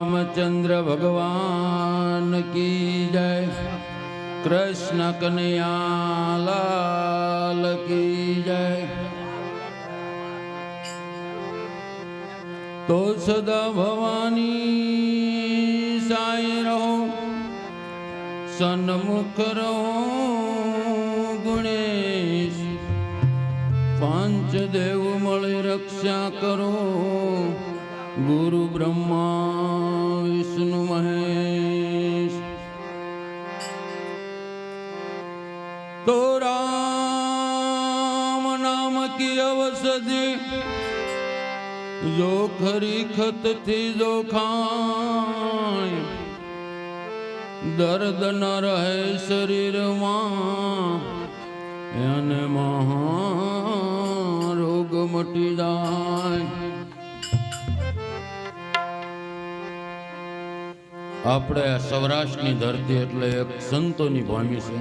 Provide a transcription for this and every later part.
रामचंद्र भगवान की जय। कृष्ण कन्हैया लाल की जय। तो सदा भवानी साई रहो, सन्मुख रहो गुणेश। पांच देव मळे रक्षा करो, गुरु ब्रह्मा विष्णु महेश। तो राम नाम की अवसधि, जो खरी खत थी जो खाय। दर्द न रहे शरीर मां, याने महारोग मटी जाय। આપણે સૌરાષ્ટ્રની ધરતી એટલે એક સંતોની ભૂમિ છે,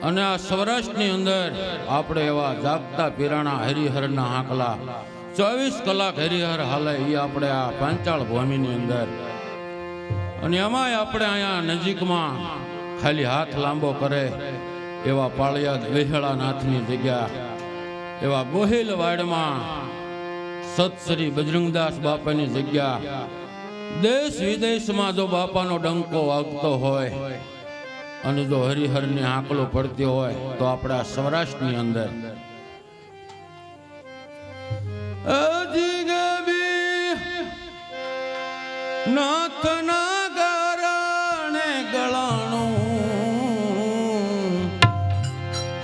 અને આ સૌરાષ્ટ્રની અંદર આપણે એવા જાગતા પીરાણા હરિહરના હાકલા 24 કલાક હરિહર હાલે એ આપણે આ પાંચાળ ભૂમિની અંદર, અને એમાંય આપણે અહીંયા નજીકમાં ખાલી હાથ લાંબો કરે એવા પાળિયાદ વેહળાનાથની જગ્યા, એવા ગોહિલવાડમાં સતશ્રી બજરંગદાસ બાપાની જગ્યા, દેશ વિદેશમાં જો બાપાનો ડંકો વાગતો હોય અને જો હરિહરની આંકલો પડતી હોય તો આપણા સૌરાષ્ટ્રની અંદર નાથના ગારણે ગળાણું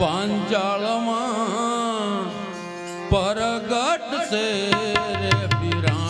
પાંચાળમાં પરગટ છે રે પીરાણું।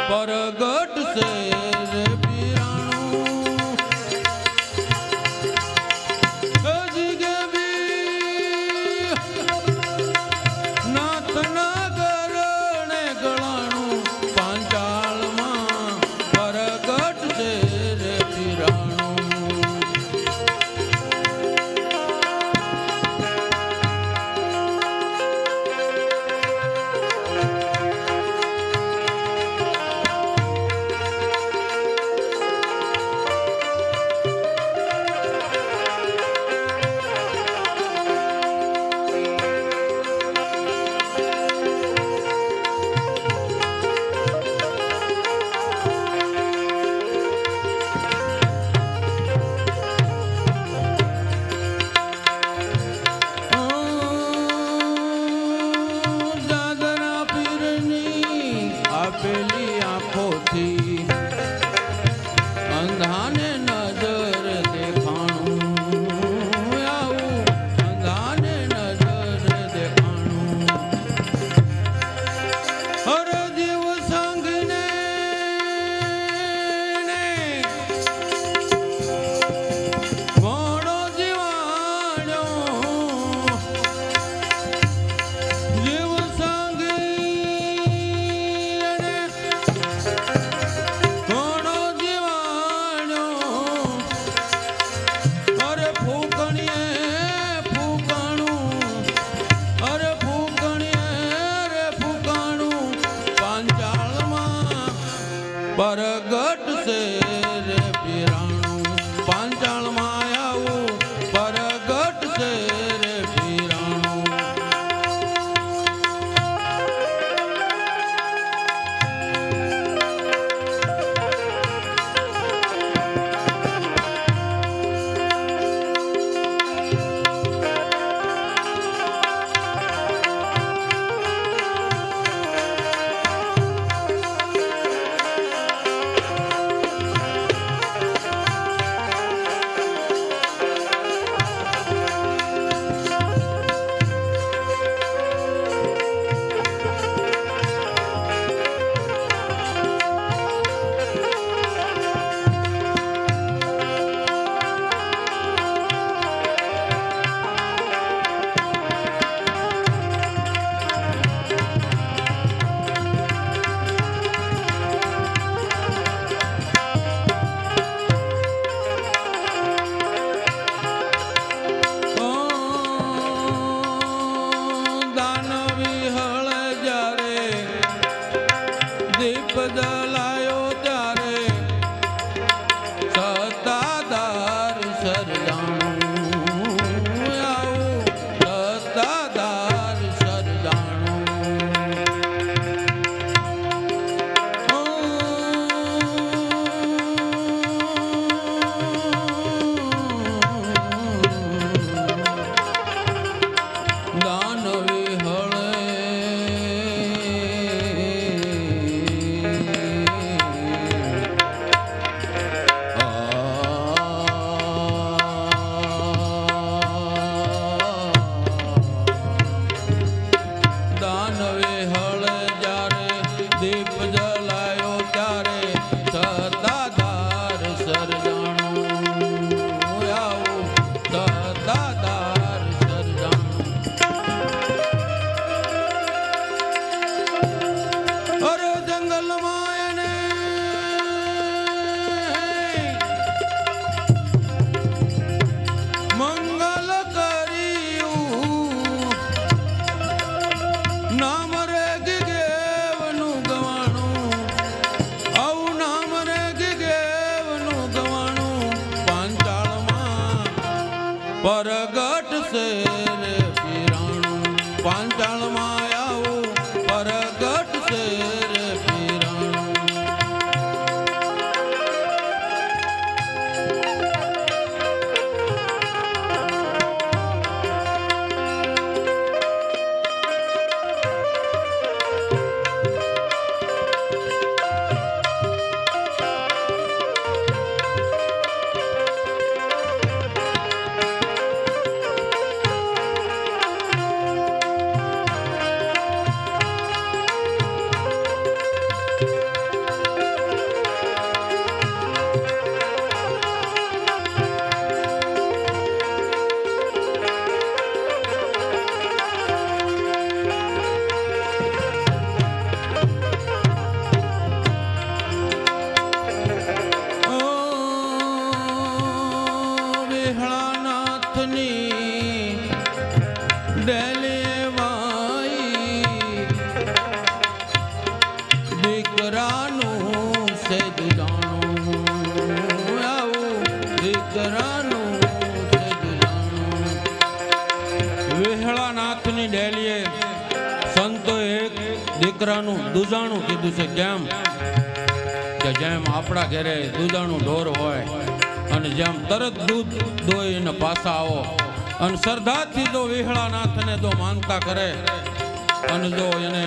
परगट से रे આપેલી આંખોથી પરગટ છે રે પીરાણું પાંચાળમાં આવું પરગટ છે રે પીરાણું. બદલાયો ત્યારે સત્તાદાર સરદાણું આવું સત્તાદાર સરદાણું દાનવી હળે દીપ જલાયો ત્યારે સત્તાદાર સરદાણું આવું સત્તાદાર સરદાણું. અરે જંગલમાં એને મંગલ કર્યું નામ રે ગેવનું ગવાણું આવું નામ રે ગેવનું ગવાણું પાંચાળમાં પરગટ છે રે પીરાણું પાંચાળમાં આવું પરગટ છે રે પીરાણું. દીકરાનું છે દુજાણું આવું દીકરાનું છે દુજાણું. વિહળાનાથની ડેલીએ સંતો એક દીકરાનું દુજાણું કીધું છે. કેમ કે જેમ આપણા ઘરે દુધાણું ઢોર હોય અને જેમ તરત દૂધ દોઈને પાછા આવો અને શ્રદ્ધાથી જો વિહળાનાથને જો માનતા કરે અને જો એને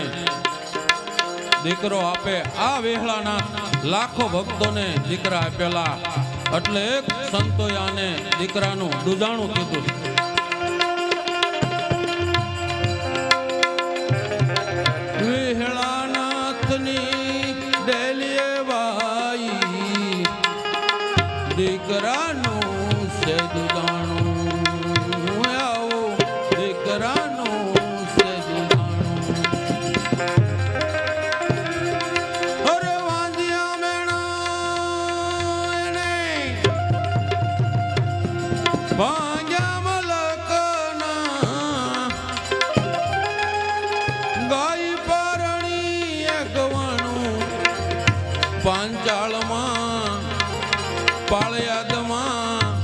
દીકરો આપે, આ વિહળાનાથ લાખો ભક્તોને દીકરા આપેલા, એટલે એક સંતોએ આને દીકરાનું દુધાણું કીધું. વિહળાનાથની ડેલીએ વાઈ દીકરાનું છે દુધાણું આવું દીકરાનું છે દુધાણું. અરે વાંજિયા મેણા એને ભાંગ્યા મલકના ગાય પરણી એક વાણું પાંચ પાંચાળમાં પાળિયાદમાં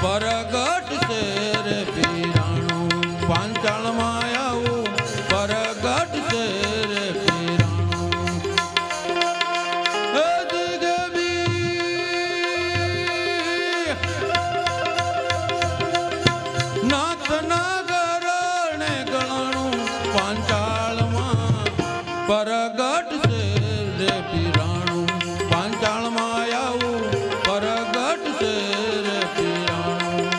પરગટ છે રે પીરાણું પાંચાળમાં આવું પરગટ છે રે પીરાણું નાથના ગરણે ગળાણું પાંચાળમાં પરગટ છે રે પીરાણું પાંચાળમાં આવું પરગટ છે રે પીરાણું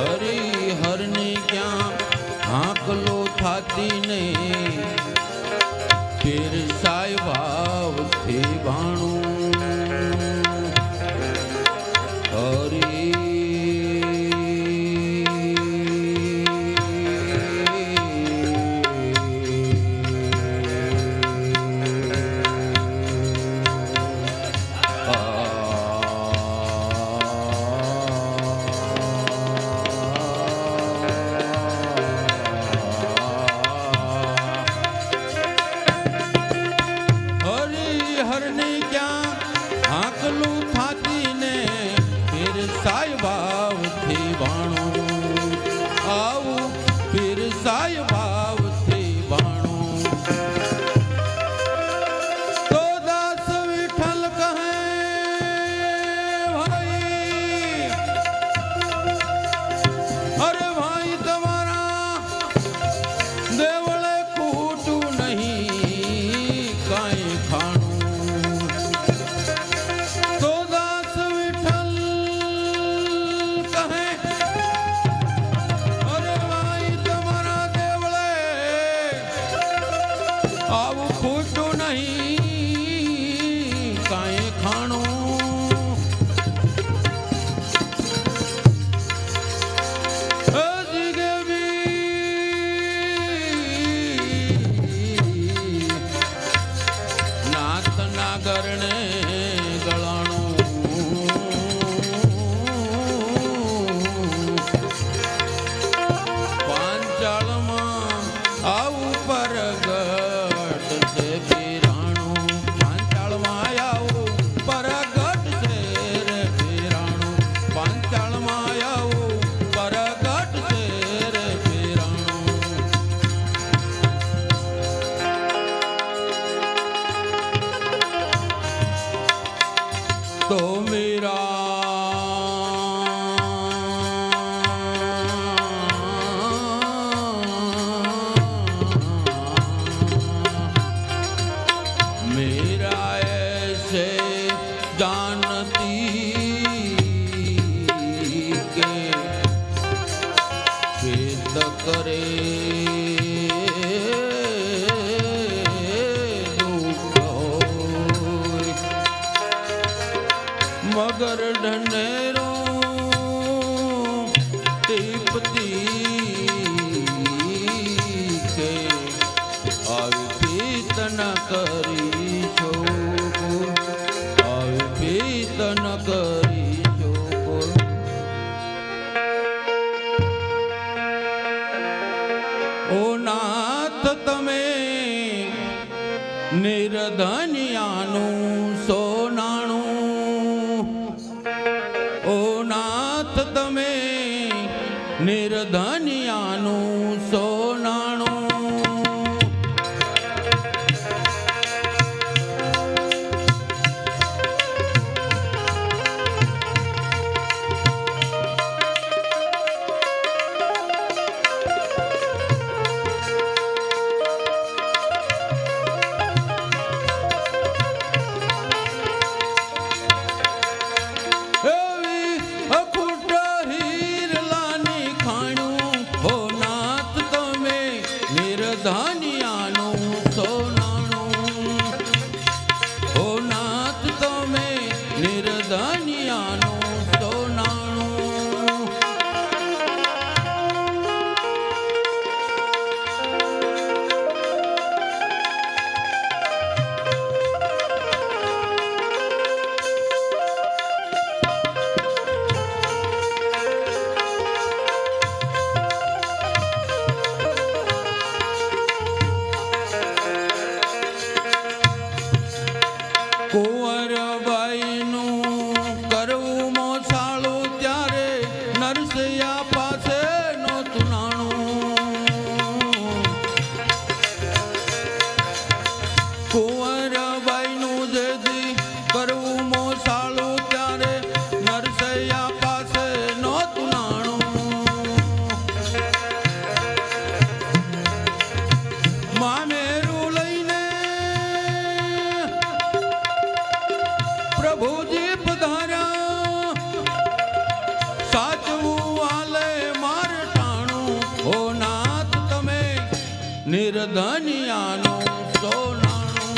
હરિહરની ક્યાં હાકલો થાતી ને ફેર સાય ભાવથી ભાણું હરની ક્યાં હાકલું થાતી ને ફેર સાય ભાવથી ભાણું આવું ફેર સાય ભાવથી ભાણું તો દાસ વિઠ્ઠલ કહે ભાઈ અરે ભાઈ તમારા દેવળે ખૂટું નહીં કાંઈ ખાણું આવું ખોટું નહીં કાંઈ ખાણું નાથના ગરણે ગળાણું પાંચાળમાં આવું પરગટ तो मेरा ऐसे जानती के भेद करे मगर ढंढेरो टीपती के आवित न करी छो आवित न करी छो ओ नाथ तमे निर्धनियाનું સોનાણું ઓ નાથ તમે નિર્ધનિયાનું સોનાણું કુંવરબાઈનું કરવું મોસાળું ત્યારે નરસૈયા પાસે નહોતું નાણું. કુંવરબાઈનું જેથી કરવું મોસાળું ત્યારે નરસૈયા પાસે નહોતું નાણું. મામેરું લઈને પ્રભુજી પધાર્યા, સાચવું આલે માર ટાણું. ઓ નાથ તમે નિર્ધનિયાનું સોનાણું.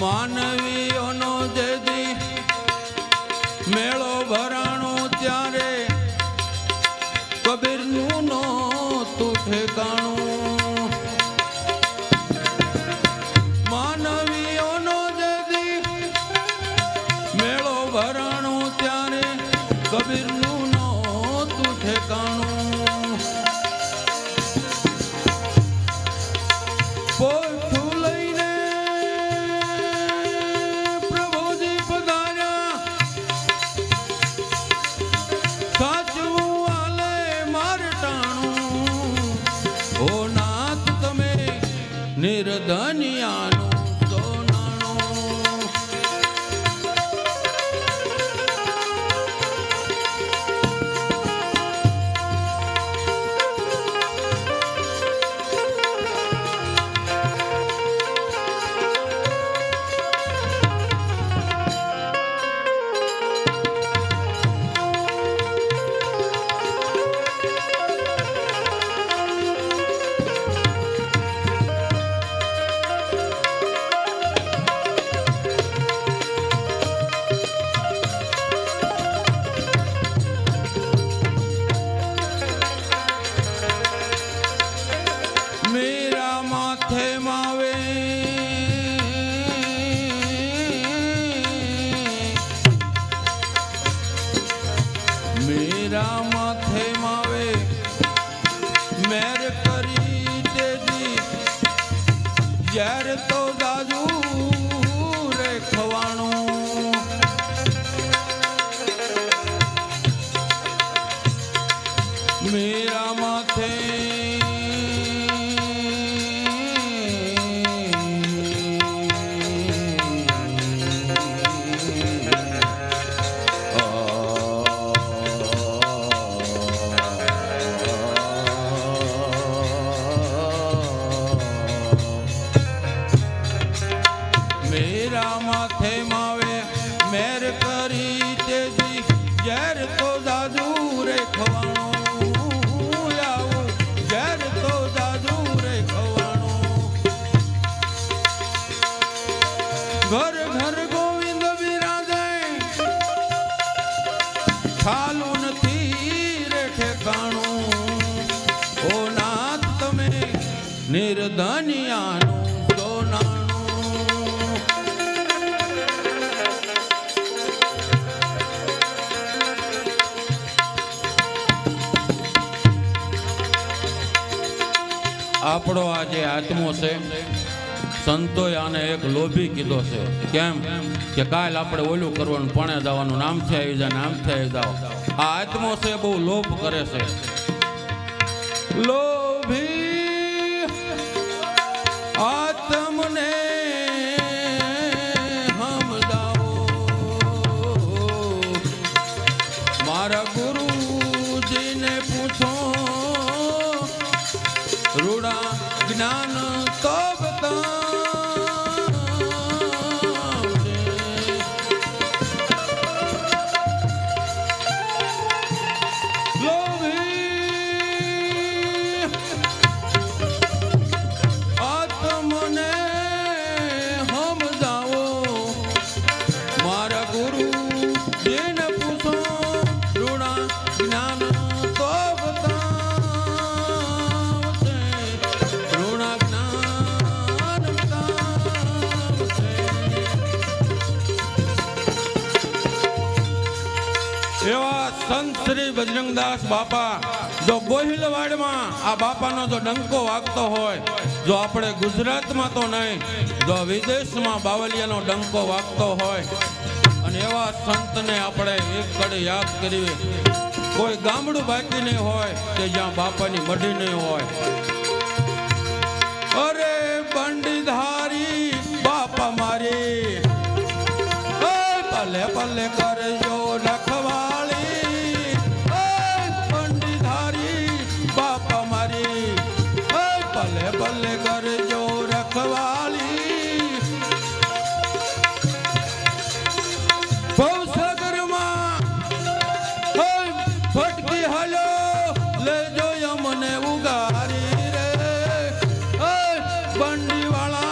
માનવીઓનો જેદી મેળો ભરાણો ત્યારે કબીરનું નહોતું ઠેકાણું. માનવીઓનો જેદી મેળો ભરાણો ત્યારે કબીરનું નહોતું ઠેકાણું. પોઠું લઈને પ્રભુજી પધાર્યા, સાચવું આલે માર ટાણું. ઓ નાથ તમે નિર્ધનિયાનું સોનાણું. મેરા માથે માવે મેરા માથે માવે મેર કરી દેજી જ્યારે તો દાદુ રે ખવાણું. મેરા માથે મેરા માથે માવે મેર કરી તેજી ઝેર તો દાદુ રે ખવાણું. આવું ઝેર તો દાદુ રે ખવાણું. ઘર ઘર ગોવિંદ બિરાજે, ખાલું નથી રે ઠેકાણું. ઓ નાથ તમે નિર્ધનિયાનું સોનાણું. આપણો આ જે આત્મો છે, સંતોએ આને એક લોભી કીધો છે. કેમ કે કાલ આપણે ઓલું કરવાનું, પણે જવાનું, નામથી આવી જાય, નામથી આવી જાઓ. આ આત્મો છે બહુ લોભ કરે છે. લોભી આત્મને સમજાવો, મારા ગુરુજીને પૂછો, રૂડા જ્ઞાન તો બતાવજે. લોભી બજરંગદાસ બાપા જો ગોહિલવાડમાં આ બાપાનો જો ડંકો વાગતો હોય, જો આપણે ગુજરાતમાં તો નહીં, જો વિદેશમાં બાવલિયાનો ડંકો વાગતો હોય, અને એવા સંતને આપણે એક કડે યાદ કરવી. કોઈ ગામડું બાકી નહીં હોય કે જ્યાં બાપાની મઢી નહીં હોય. અરે બંડીધારી બાપા મારી, પલે પલે કરજો રખવાળી. બંડીધારી બાપા મારી, પલે પલે કરજો રખવાળી. ભવસાગરમાં ફટકી હાલો લેજો યમને ઉગારી રે. બંડીવાળા